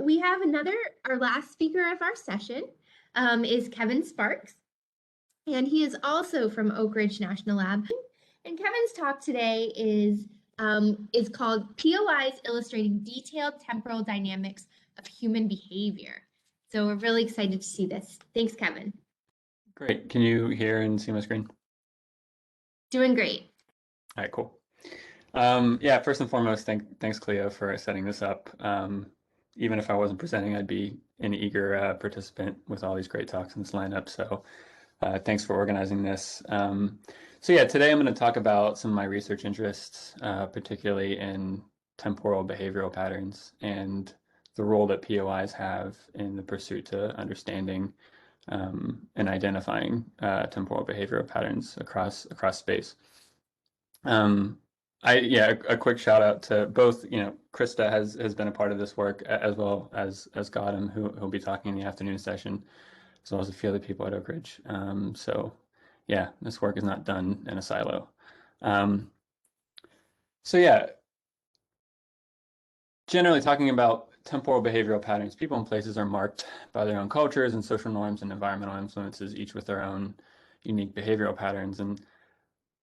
we have our last speaker of our session is Kevin Sparks, and he is also from Oak Ridge National Lab. And Kevin's talk today is called POIs Illustrating Detailed Temporal Dynamics of Human Behavior. So we're really excited to see this. Thanks, Kevin. Great. Can you hear and see my screen? Doing great. All right, cool. Yeah, first and foremost, thanks, Cleo, for setting this up. Even if I wasn't presenting, I'd be an eager participant with all these great talks in this lineup. So thanks for organizing this. So yeah, today I'm going to talk about some of my research interests, particularly in temporal behavioral patterns and the role that POIs have in the pursuit to understanding and identifying temporal behavioral patterns across space. A quick shout out to both, Krista has been a part of this work as well as Gautam, who'll be talking in the afternoon session, as well as a few other people at Oak Ridge. So yeah, this work is not done in a silo. So yeah, generally talking about temporal behavioral patterns, people and places are marked by their own cultures and social norms and environmental influences, each with their own unique behavioral patterns. And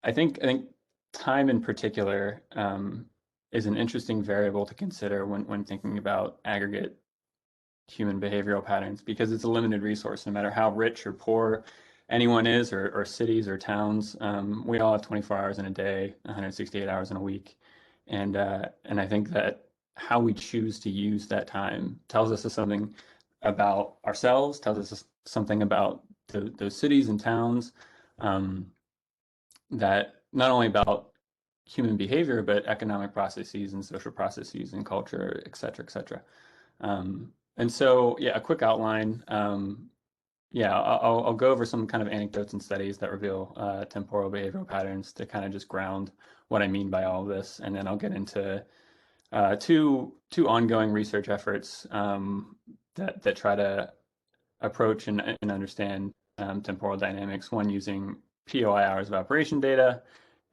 I think time in particular is an interesting variable to consider when thinking about aggregate human behavioral patterns, because it's a limited resource. No matter how rich or poor anyone is, or cities or towns, we all have 24 hours in a day, 168 hours in a week. And I think that how we choose to use that time tells us something about ourselves, tells us something about those cities and towns, that not only about human behavior, but economic processes and social processes and culture, et cetera, et cetera. And so, yeah, a quick outline. I'll go over some kind of anecdotes and studies that reveal temporal behavioral patterns to kind of just ground what I mean by all of this. And then I'll get into two ongoing research efforts that try to approach and understand temporal dynamics, one using POI hours of operation data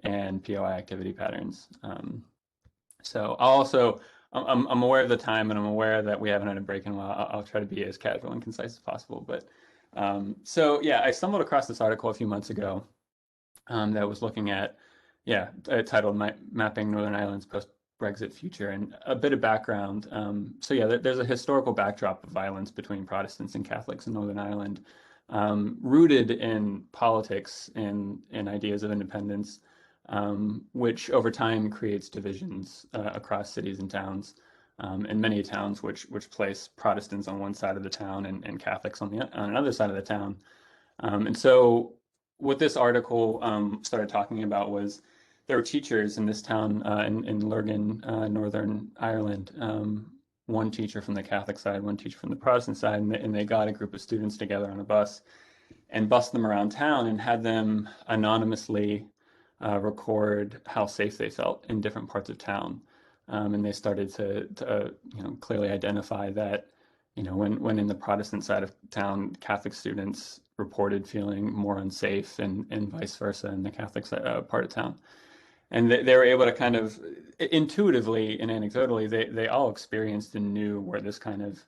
and POI activity patterns. So I'm aware of the time, and I'm aware that we haven't had a break in a while. I'll try to be as casual and concise as possible. But so yeah, I stumbled across this article a few months ago that was looking at, titled Mapping Northern Ireland's Post-Brexit Future, and a bit of background. So yeah, there's a historical backdrop of violence between Protestants and Catholics in Northern Ireland, rooted in politics and ideas of independence, which over time creates divisions across cities and towns, and many towns which place Protestants on one side of the town and Catholics on another side of the town. And so what this article started talking about was there were teachers in this town in Lurgan, Northern Ireland, one teacher from the Catholic side, one teacher from the Protestant side, and they got a group of students together on a bus and bussed them around town and had them anonymously record how safe they felt in different parts of town. And they started to clearly identify that, when in the Protestant side of town, Catholic students reported feeling more unsafe, and vice versa in the Catholic part of town. And they were able to kind of intuitively and anecdotally, they all experienced and knew where this kind of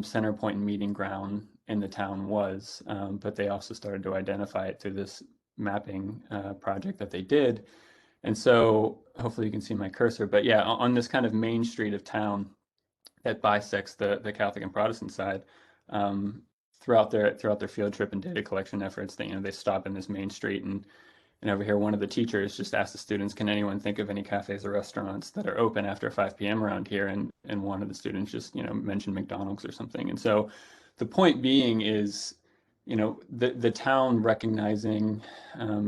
center point and meeting ground in the town was, but they also started to identify it through this mapping project that they did. And so hopefully you can see my cursor, but yeah, on this kind of main street of town that bisects the Catholic and Protestant side, throughout their field trip and data collection efforts, they stop in this main street, and over here, one of the teachers just asked the students, can anyone think of any cafes or restaurants that are open after 5 p.m. around here? And one of the students just, mentioned McDonald's or something. And so the point being is, the town recognizing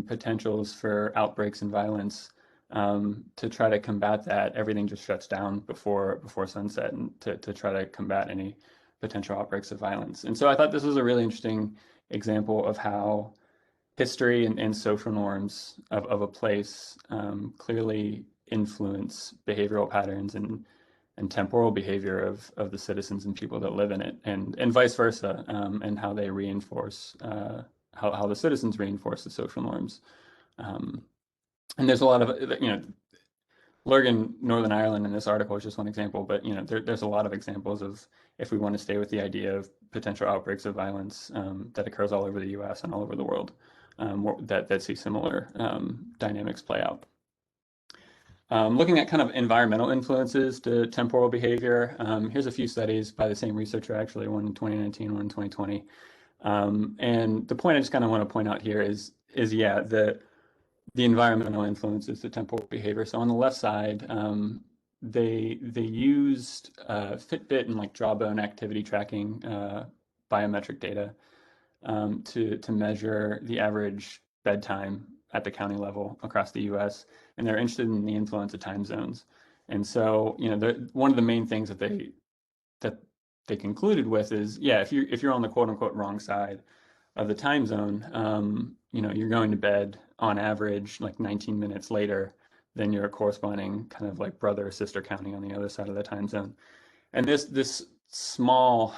potentials for outbreaks and violence, to try to combat that, everything just shuts down before sunset, and to try to combat any potential outbreaks of violence. And so I thought this was a really interesting example of how history and social norms of a place clearly influence behavioral patterns and temporal behavior of the citizens and people that live in it, and vice versa, and how they reinforce, how the citizens reinforce the social norms. And there's a lot of, Lurgan, Northern Ireland in this article is just one example, but there's a lot of examples of if we want to stay with the idea of potential outbreaks of violence that occurs all over the U.S. and all over the world that see similar dynamics play out. Looking at kind of environmental influences to temporal behavior, here's a few studies by the same researcher, actually, one in 2019, one in 2020. And the point I just kind of want to point out here is yeah, the environmental influences to temporal behavior. So on the left side, they used Fitbit and like jawbone activity tracking biometric data to measure the average bedtime at the county level across the U.S. And they're interested in the influence of time zones. And so, one of the main things that they concluded with is, yeah, if you're on the quote unquote wrong side of the time zone, you're going to bed on average like 19 minutes later than your corresponding kind of like brother or sister county on the other side of the time zone. And this small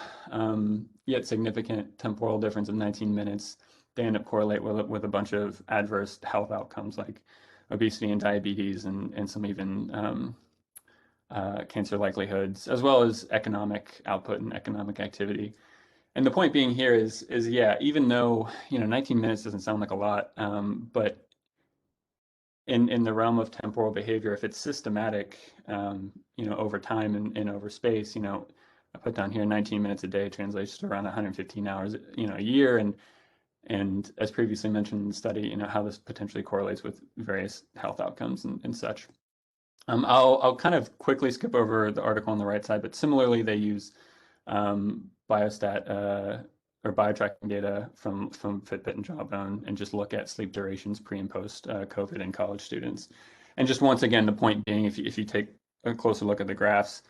yet significant temporal difference of 19 minutes, they end up correlate with a bunch of adverse health outcomes like obesity and diabetes and some even cancer likelihoods, as well as economic output and economic activity. And the point being here is yeah, even though 19 minutes doesn't sound like a lot, but in the realm of temporal behavior, if it's systematic, over time and over space, I put down here 19 minutes a day translates to around 115 hours, a year, and as previously mentioned in the study, how this potentially correlates with various health outcomes and such. I'll kind of quickly skip over the article on the right side, but similarly, they use biostat or biotracking data from Fitbit and Jawbone and just look at sleep durations pre and post COVID in college students. And just once again, the point being, if you take a closer look at the graphs,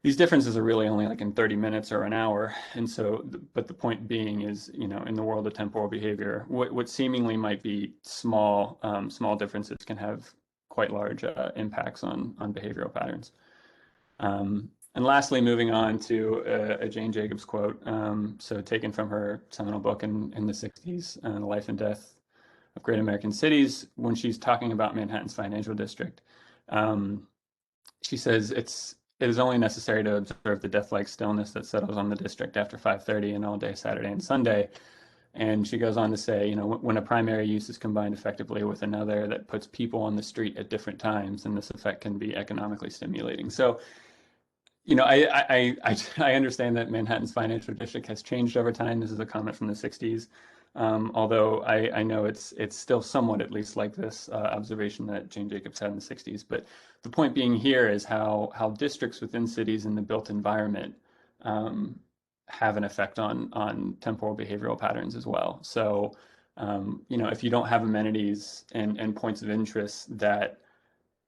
these differences are really only like in 30 minutes or an hour. And so, but the point being is, in the world of temporal behavior, what seemingly might be small differences can have quite large impacts on behavioral patterns. And lastly, moving on to a Jane Jacobs quote, so taken from her seminal book in the 60s, The Life and Death of Great American Cities, when she's talking about Manhattan's financial district. She says, it is only necessary to observe the death-like stillness that settles on the district after 5:30 and all day Saturday and Sunday. And she goes on to say, when a primary use is combined effectively with another that puts people on the street at different times, and this effect can be economically stimulating. So, I understand that Manhattan's financial district has changed over time. This is a comment from the 60s. Although I know it's still somewhat at least like this observation that Jane Jacobs had in the 60s. But the point being here is how districts within cities in the built environment have an effect on temporal behavioral patterns as well. So, if you don't have amenities and points of interest that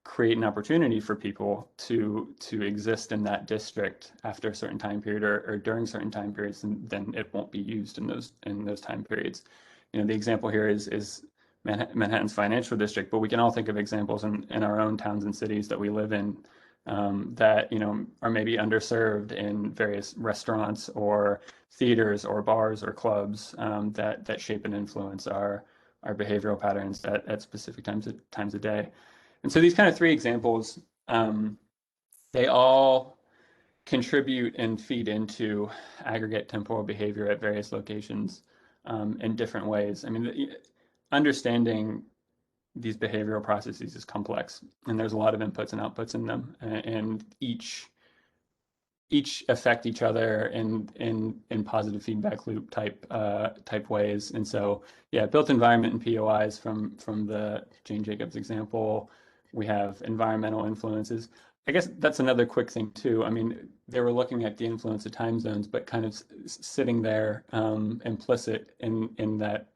create an opportunity for people to exist in that district after a certain time period or during certain time periods, then it won't be used in those time periods. The example here is Manhattan's financial district, but we can all think of examples in our own towns and cities that we live in that are maybe underserved in various restaurants or theaters or bars or clubs that shape and influence our behavioral patterns at specific times of day. And so these kind of three examples, they all contribute and feed into aggregate temporal behavior at various locations in different ways. I mean, understanding these behavioral processes is complex, and there's a lot of inputs and outputs in them, and each affect each other in positive feedback loop type ways. And so, yeah, built environment and POIs from the Jane Jacobs example. We have environmental influences. I guess that's another quick thing too. I mean, they were looking at the influence of time zones, but kind of sitting there implicit in that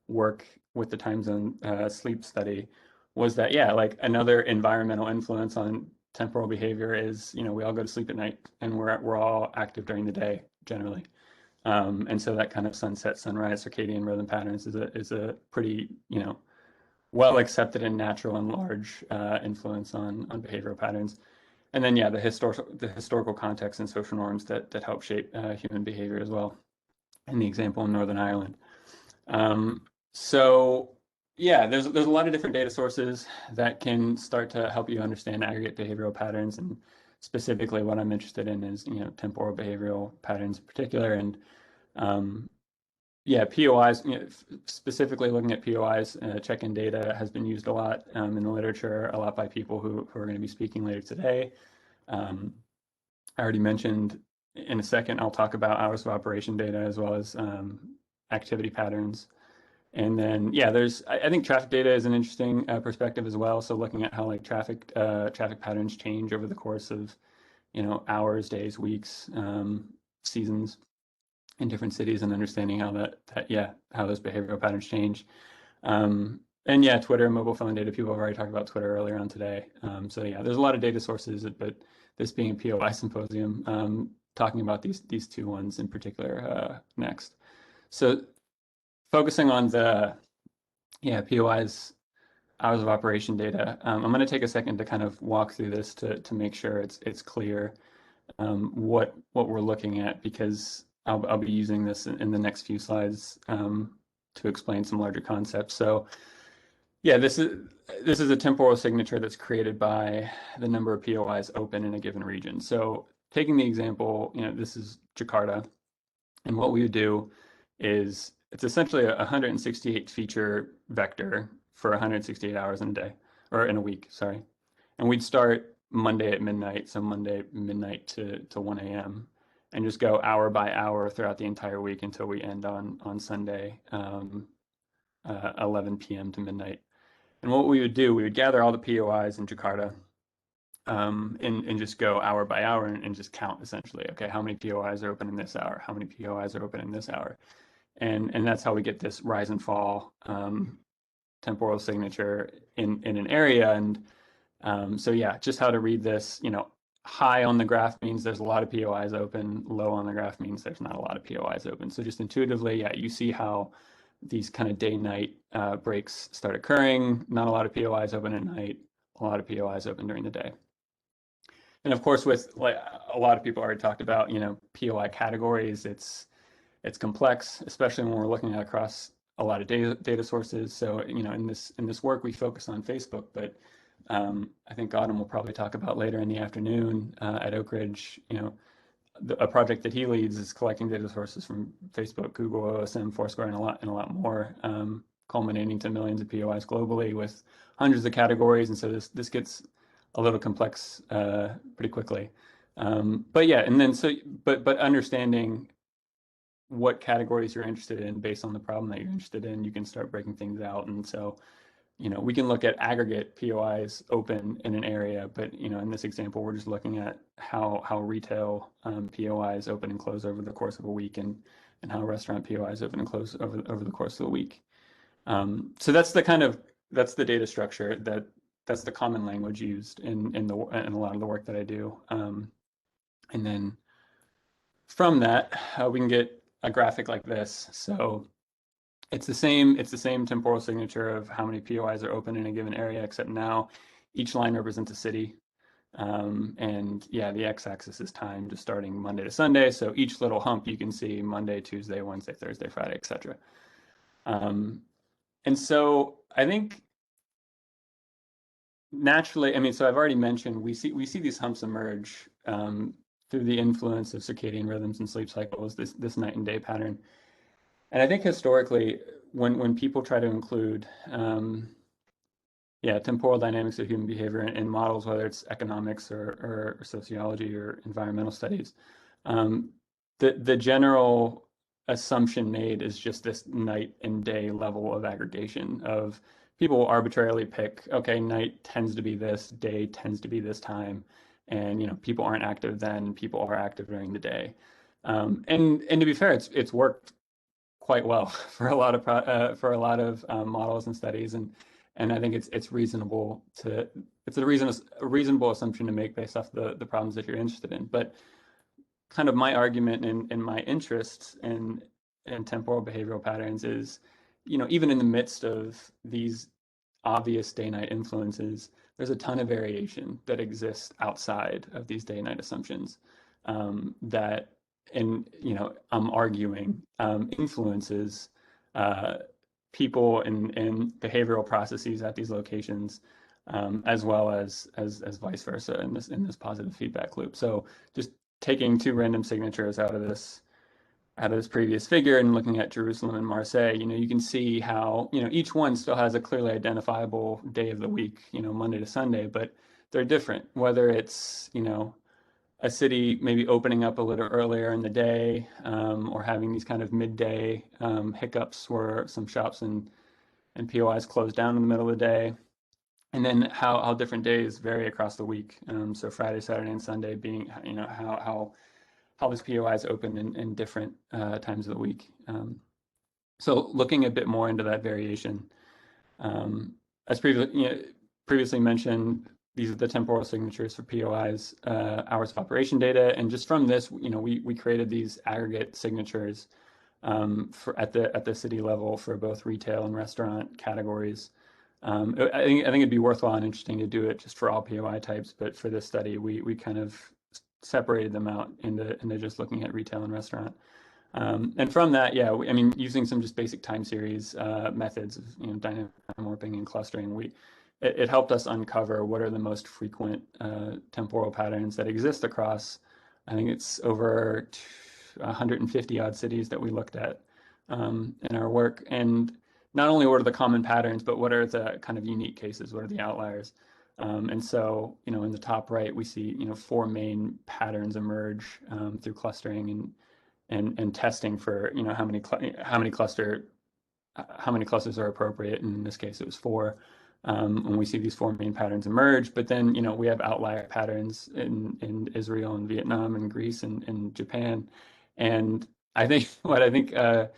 work with the time zone sleep study was that, yeah, like another environmental influence on temporal behavior is, we all go to sleep at night and we're all active during the day generally. And so that kind of sunset, sunrise, circadian rhythm patterns is a pretty, well accepted and natural and large influence on behavioral patterns. And then, yeah, the historical context and social norms that help shape human behavior as well. In the example in Northern Ireland. So Yeah, there's a lot of different data sources that can start to help you understand aggregate behavioral patterns, and specifically what I'm interested in is temporal behavioral patterns in particular, and um, yeah, POIs, specifically looking at POIs, check-in data has been used a lot in the literature, a lot by people who are going to be speaking later today. Um, I already mentioned in a second, I'll talk about hours of operation data as well as activity patterns. And then, yeah, I think traffic data is an interesting perspective as well. So looking at how like traffic patterns change over the course of, hours, days, weeks, seasons in different cities, and understanding how how those behavioral patterns change. And yeah, Twitter, mobile phone data. People have already talked about Twitter earlier on today. So yeah, there's a lot of data sources, but this being a POI symposium, talking about these two ones in particular next. So focusing on the POIs, hours of operation data. I'm going to take a second to kind of walk through this to make sure it's clear what we're looking at, because I'll be using this in the next few slides to explain some larger concepts. So yeah, this is a temporal signature that's created by the number of POIs open in a given region. So taking the example, this is Jakarta, and what we would do is it's essentially a 168 feature vector for 168 hours in a day, or in a week, sorry. And we'd start Monday at midnight, so Monday midnight to 1 a.m., and just go hour by hour throughout the entire week until we end on Sunday, 11 p.m. to midnight. And what we would do, we would gather all the POIs in Jakarta, and just go hour by hour and just count essentially. Okay, how many POIs are open in this hour? How many POIs are open in this hour? And that's how we get this rise and fall temporal signature in an area. And so yeah, just how to read this. High on the graph means there's a lot of POIs open. Low on the graph means there's not a lot of POIs open. So just intuitively, yeah, you see how these kind of day-night breaks start occurring. Not a lot of POIs open at night. A lot of POIs open during the day. And of course, with like a lot of people already talked about, POI categories, it's complex, especially when we're looking at across a lot of data sources. So, in this work, we focus on Facebook, but I think Autumn will probably talk about later in the afternoon at Oak Ridge. A project that he leads is collecting data sources from Facebook, Google, OSM, Foursquare, and a lot more, culminating to millions of POIs globally with hundreds of categories. And so this gets a little complex pretty quickly. But yeah, and then but understanding what categories you're interested in based on the problem that you're interested in, you can start breaking things out. And so, we can look at aggregate POIs open in an area, but in this example, we're just looking at how retail POIs open and close over the course of a week, and how restaurant POIs open and close over the course of the week. So that's the data structure that's the common language used in a lot of the work that I do. And then from that, we can get a graphic like this. So it's the same temporal signature of how many POIs are open in a given area, except now each line represents a city. And yeah, the x-axis is time, just starting Monday to Sunday. So each little hump you can see Monday, Tuesday, Wednesday, Thursday, Friday, etc. And so I think naturally, so I've already mentioned we see these humps emerge through the influence of circadian rhythms and sleep cycles, this night and day pattern. And I think historically, when people try to include temporal dynamics of human behavior in models, whether it's economics or sociology or environmental studies, the general assumption made is just this night and day level of aggregation of people will arbitrarily pick, okay, night tends to be this, day tends to be this time, and people aren't active then, people are active during the day. And to be fair, it's worked quite well for a lot of models and studies, and I think it's reasonable it's a reasonable assumption to make based off the problems that you're interested in. But kind of my argument and my interest in temporal behavioral patterns is, even in the midst of these obvious day-night influences, there's a ton of variation that exists outside of these day-night assumptions that, and I'm arguing influences people and behavioral processes at these locations, as well as vice versa in this positive feedback loop. So just taking two random signatures out of this previous figure and looking at Jerusalem and Marseille, you can see how, each one still has a clearly identifiable day of the week, Monday to Sunday, but they're different, whether it's, a city maybe opening up a little earlier in the day, or having these kind of midday hiccups where some shops and POIs close down in the middle of the day. And then how different days vary across the week. So Friday, Saturday, and Sunday being, how this POI is open in different times of the week. So looking a bit more into that variation, as previously mentioned, these are the temporal signatures for POIs, hours of operation data, and just from this, we created these aggregate signatures at the city level for both retail and restaurant categories. I think it'd be worthwhile and interesting to do it just for all POI types, but for this study, we kind of separated them out into just looking at retail and restaurant. And from that, using some just basic time series methods of dynamic warping and clustering, it helped us uncover what are the most frequent temporal patterns that exist across. I think it's over 150 odd cities that we looked at in our work, and not only what are the common patterns, but what are the kind of unique cases, what are the outliers. And so, in the top right, we see, four main patterns emerge through clustering and testing for, how many clusters are appropriate. And in this case, it was four. And we see these four main patterns emerge, but then, we have outlier patterns in Israel and Vietnam and Greece and Japan. And I think a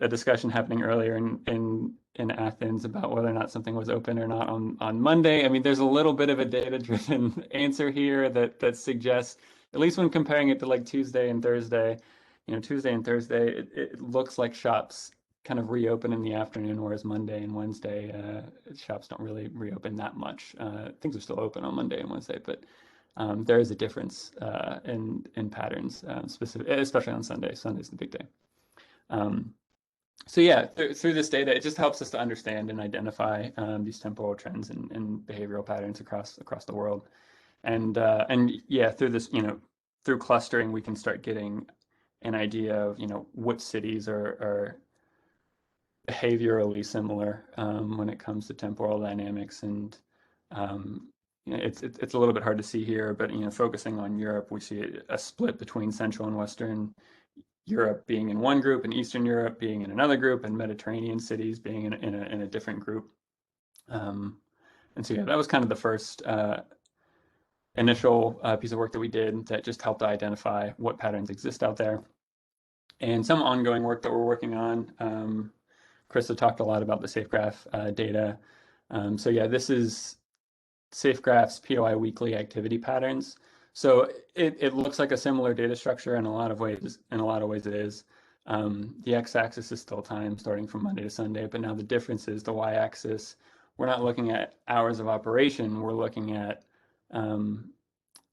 discussion happening earlier in Athens about whether or not something was open or not on Monday. I mean, there's a little bit of a data-driven answer here that suggests, at least when comparing it to like Tuesday and Thursday, Tuesday and Thursday, it looks like shops kind of reopen in the afternoon, whereas Monday and Wednesday, shops don't really reopen that much. Things are still open on Monday and Wednesday, but there is a difference in patterns, especially on Sunday. Sunday's the big day. So yeah, through this data, it just helps us to understand and identify these temporal trends and behavioral patterns across the world. And yeah, through this, through clustering, we can start getting an idea of, what cities are behaviorally similar when it comes to temporal dynamics. And it's a little bit hard to see here, but focusing on Europe, we see a split between Central and Western Europe being in one group, and Eastern Europe being in another group, and Mediterranean cities being in a different group. And so yeah, that was kind of the first initial piece of work that we did that just helped to identify what patterns exist out there. And some ongoing work that we're working on. Krista talked a lot about the SafeGraph data. So yeah, this is SafeGraph's POI weekly activity patterns. So it looks like a similar data structure in a lot of ways. In a lot of ways, it is. The x-axis is still time starting from Monday to Sunday, but now the difference is the y-axis. We're not looking at hours of operation. We're looking at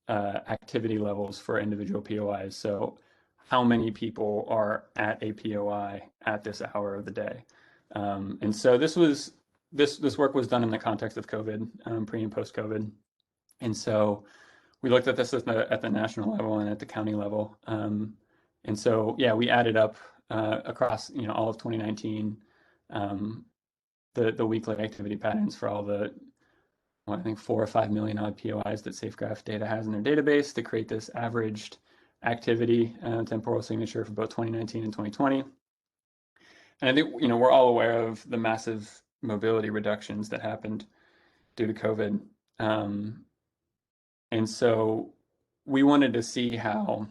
activity levels for individual POIs. So how many people are at a POI at this hour of the day? And so this work was done in the context of COVID, pre and post COVID. And so we looked at this at the national level and at the county level. And so, yeah, we added up across, all of 2019, the weekly activity patterns for all the, I think 4 or 5 million odd POIs that SafeGraph data has in their database to create this averaged activity temporal signature for both 2019 and 2020. And I think, we're all aware of the massive mobility reductions that happened due to COVID. And so we wanted to see how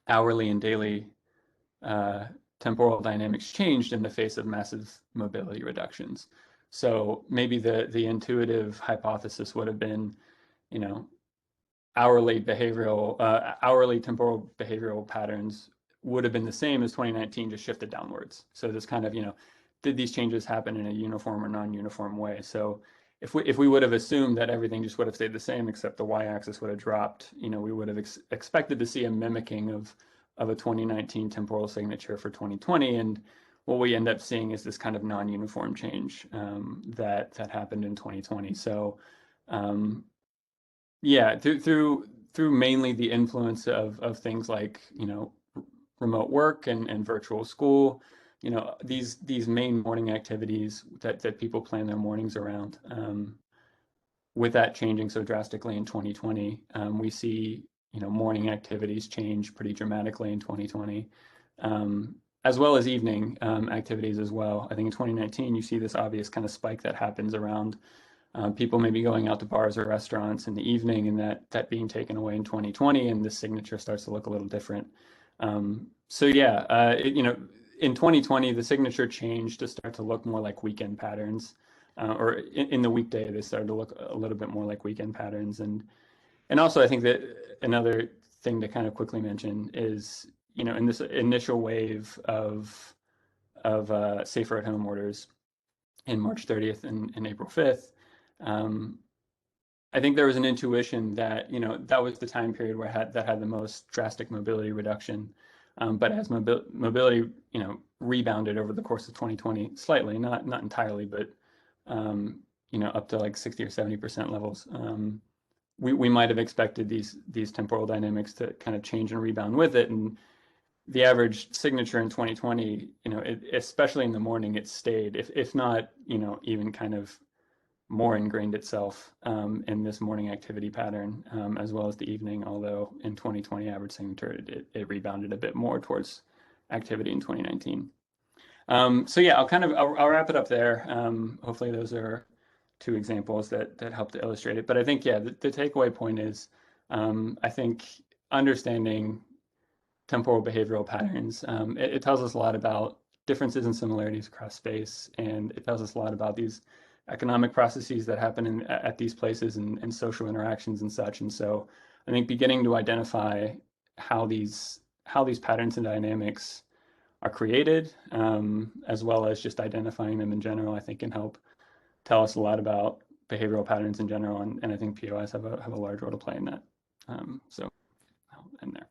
hourly and daily temporal dynamics changed in the face of massive mobility reductions. So maybe the intuitive hypothesis would have been, hourly temporal behavioral patterns would have been the same as 2019, just shifted downwards. So this kind of, did these changes happen in a uniform or non-uniform way? So if we would have assumed that everything just would have stayed the same, except the y-axis would have dropped, we would have expected to see a mimicking of a 2019 temporal signature for 2020. And what we end up seeing is this kind of non-uniform change that happened in 2020. So um, yeah, through mainly the influence of things like, remote work and virtual school, these main morning activities that people plan their mornings around. With that changing so drastically in 2020, we see, morning activities change pretty dramatically in 2020, as well as evening activities as well. I think in 2019, you see this obvious kind of spike that happens around people maybe going out to bars or restaurants in the evening, and that being taken away in 2020, and the signature starts to look a little different. So yeah, in 2020, the signature changed to start to look more like weekend patterns, or in the weekday, they started to look a little bit more like weekend patterns, and also I think that another thing to kind of quickly mention is, in this initial wave of safer at home orders in March 30th and April 5th. Um, I think there was an intuition that, that was the time period that had the most drastic mobility reduction. But as mobility, rebounded over the course of 2020, slightly, not entirely, but up to like 60 or 70% levels. We might have expected these temporal dynamics to kind of change and rebound with it, and the average signature in 2020, especially in the morning, it stayed, if not, even kind of more ingrained itself in this morning activity pattern, as well as the evening, although in 2020 average signature, it rebounded a bit more towards activity in 2019. So yeah, I'll wrap it up there. Hopefully those are two examples that help to illustrate it. But I think, yeah, the takeaway point is, I think understanding temporal behavioral patterns, it tells us a lot about differences and similarities across space, and it tells us a lot about these economic processes that happen at these places, and social interactions and such. And so I think beginning to identify how these patterns and dynamics are created, as well as just identifying them in general, I think can help tell us a lot about behavioral patterns in general. And I think POIs have a large role to play in that. So I'll end there.